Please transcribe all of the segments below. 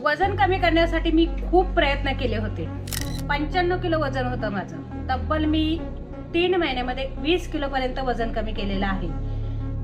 वजन कमी करण्यासाठी मी खूप प्रयत्न केले होते. 95 किलो वजन होतं माझं. तब्बल मी 3 महिन्यामध्ये 20 किलो पर्यंत वजन कमी केलेलं आहे.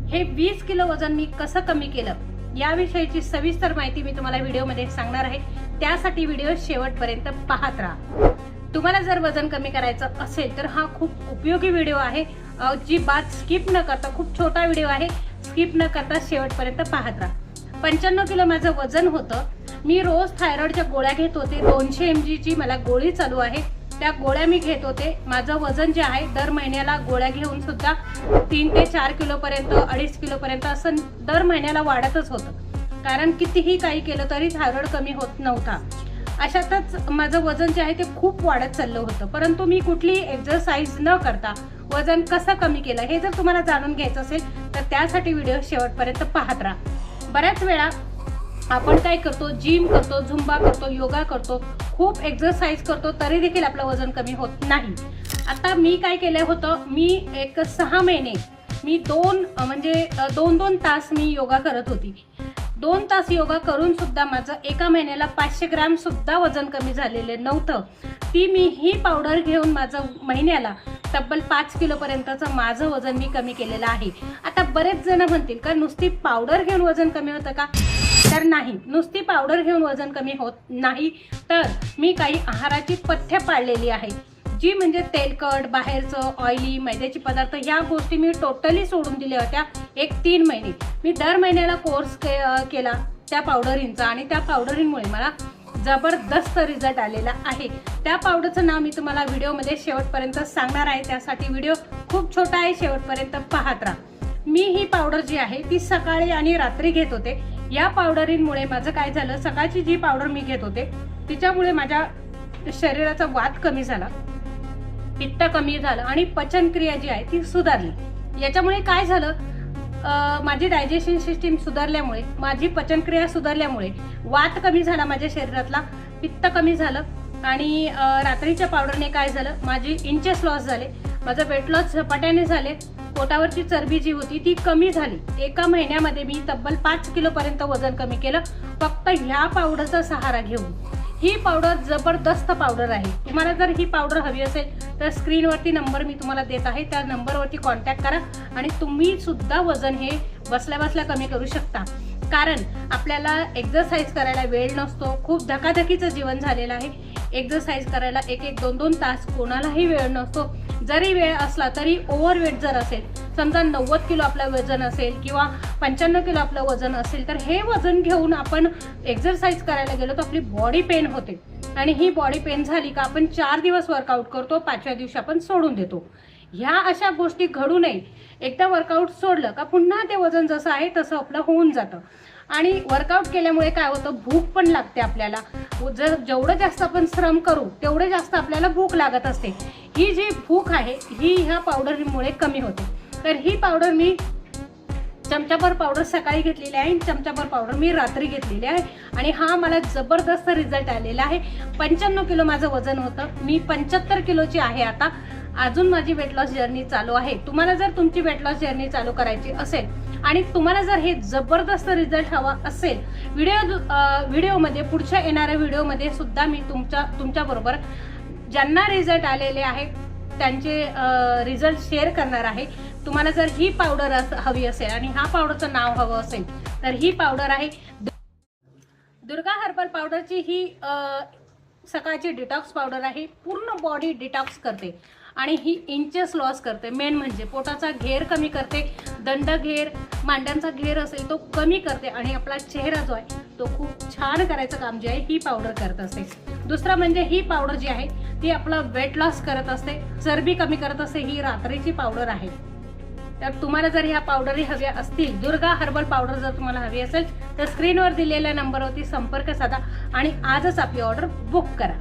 हे 20 किलो वजन मी कसं कमी केलं याविषयीची सविस्तर माहिती मी तुम्हाला व्हिडिओमध्ये सांगणार आहे. त्यासाठी व्हिडिओ शेवटपर्यंत पाहत राहा. तुम्हाला जर वजन कमी करायचं असेल तर हा खूप उपयोगी व्हिडिओ आहे. अजिबात स्किप न करता, खूप छोटा व्हिडिओ आहे, स्किप न करता शेवटपर्यंत पाहत राहा. 95 किलो माझं वजन होतं. मी रोज थायरॉइडच्या गोळ्या घेत होते. 200 mg ची मला गोळी चालू आहे. त्या गोळ्या मी घेत होते. माझं वजन जे आहे दर महिन्याला गोळ्या घेऊन सुद्धा 3 ते 4 किलो पर्यंत, 2.5 किलो पर्यंत असं दर महिन्याला वाढतच होतं. कारण कितीही काही केलं तरी थायरॉइड कमी होत नव्हता. अशातच माझं वजन जे आहे ते खूप वाढत चाललं होतं. परंतु मी कुठलीही एक्सरसाइज न करता वजन कसं कमी केलं हे जर तुम्हाला जाणून घ्यायचं असेल तर त्यासाठी व्हिडिओ शेवटपर्यंत पाहत राहा. बऱ्याच वेळा आपण काय करतो, जिम करतो, झुंबा करतो, योगा करतो, खूप एक्सरसाइज करतो, तरी देखील आपलं वजन कमी होत नाही. आता मी काय केलं होतं, मी एक 6 महिने मी 2 तास मी योगा करत होती. 2 तास योगा करून सुद्धा माझं एका महिन्याला 500 ग्रॅम सुद्धा वजन कमी झालेलं नव्हतं. मी ही पावडर घेऊन माझं महिन्याला तब्बल 5 किलो पर्यंतचं माझं वजन मी कमी केलेलं आहे. आता बरेच जण म्हणतील का नुसती पावडर घेऊन वजन कमी होतं का? तर नाही, नुसती पावडर घेऊन वजन कमी होत नाही. तर मी काही आहाराची पथ्य पाळलेली आहे, जी म्हणजे तेलकट, बाहेरचं ऑइली, मैद्याचे पदार्थ ह्या गोष्टी मी टोटली सोडून दिल्या होत्या. 3 महिने मी दर महिन्याला कोर्स केला त्या पावडरींचा आणि त्या पावडरींमुळे मला जबरदस्त रिझल्ट आलेला आहे. त्या पावडरचं नाव मी तुम्हाला व्हिडिओमध्ये शेवटपर्यंत सांगणार आहे. त्यासाठी व्हिडिओ खूप छोटा आहे, शेवटपर्यंत पाहत राहा. मी ही पावडर जी आहे ती सकाळी आणि रात्री घेत होते. या पावडरींमुळे माझं काय झालं, सकाळची जी पावडर मी घेत होते तिच्यामुळे माझ्या शरीराचा वात कमी झाला, पित्त कमी झालं आणि पचनक्रिया जी आहे ती सुधारली. याच्यामुळे काय झालं, माझी डायजेशन सिस्टीम सुधारल्यामुळे, माझी पचनक्रिया सुधारल्यामुळे वात कमी झाला माझ्या शरीरातला, पित्त कमी झालं आणि रात्रीच्या पावडरने काय झालं, माझी इंचेस लॉस झाले, माझं वेट लॉस झपाट्याने झाले, पोटावरची चरबी जी होती ती कमी झाली. एका महिन्यामध्ये मी तब्बल 5 किलो पर्यंत वजन कमी केलं फक्त ह्या पावडरचा सहारा घेऊन. ही पावडर जबरदस्त पावडर आहे. तुम्हाला जर ही पावडर हवी असेल तर स्क्रीनवरती नंबर मी तुम्हाला देत आहे, त्या नंबरवरती कॉन्टॅक्ट करा आणि तुम्ही सुद्धा वजन हे बसल्या बसल्या कमी करू शकता. कारण आपल्याला एक्सरसाइज करायला वेळ नसतो, खूप धकाधकीचं जीवन झालेलं आहे. एक्सरसाइज करायला 1-2 तास कोणालाही वेळ नसतो. जरी वेळ असला तरी ओव्हरवेट जर असेल, समजा 90 किलो आपलं वजन असेल किंवा 95 किलो आपलं वजन असेल, तर हे वजन घेऊन आपण एक्सरसाइज करायला गेलो तर आपली बॉडी पेन होते आणि ही बॉडी पेन झाली का आपण 4 दिवस वर्कआउट करतो, 5व्या दिवशी आपण सोडून देतो. ह्या अशा गोष्टी घडू नये. एकदा वर्कआउट सोडलं का पुन्हा ते वजन जसं आहे तसं आपलं होऊन जातं. आणि वर्कआउट केल्यामुळे काय होतं, भूक पण लागते आपल्याला. जेवढं जास्त आपण श्रम करू तेवढे जास्त आपल्याला भूक लागत असते. ही जी भूक आहे ही ह्या पावडरमुळे कमी होते. तर ही पावडर मी चमचाभर पावडर सकाळी घेतलेली आहे, चमचाभर पावडर मी रात्री घेतलेली आहे आणि हा मला जबरदस्त रिझल्ट आलेला आहे. 95 किलो माझं वजन होतं, मी 75 किलोची आहे आता. अजून माझी वेट लॉस जर्नी चालू आहे. तुम्हाला जर तुमची वेट लॉस जर्नी चालू करायची असेल आणि तुम्हाला जर हे जबरदस्त रिझल्ट हवा असेल, व्हिडिओमध्ये पुढच्या येणाऱ्या व्हिडिओमध्ये सुद्धा मी तुमच्या बरोबर ज्यांना रिझल्ट आलेले आहेत त्यांचे रिझल्ट शेअर करणार आहे. तुम्हाला जर ही पावडर हवी असेल आणि ह्या पावडरचं नाव हवं असेल तर ही पावडर आहे दुर्गा हर्बल पावडरची. ही सकाळची डिटॉक्स पावडर आहे. पूर्ण बॉडी डिटॉक्स करते आणि ही इंचेस लॉस करते. मेन म्हणजे पोटाचा घेर कमी करते, दंड घेर, मांड्यांचा घेर असेल तो कमी करते आणि आपला चेहरा जो आहे तो खूप छान करायचं काम जे आहे ही पावडर करत असते. दुसरं म्हणजे ही पावडर जी आहे ती आपला वेट लॉस करत असते, चरबी कमी करत असते. ही रात्रीची पावडर आहे. तर तुम्हाला जर ह्या पावडरी हव्या असतील, दुर्गा हर्बल पावडर जर तुम्हाला हवी असेल तर स्क्रीनवर दिलेल्या नंबरवरती संपर्क साधा आणि आजच आपली ऑर्डर बुक करा.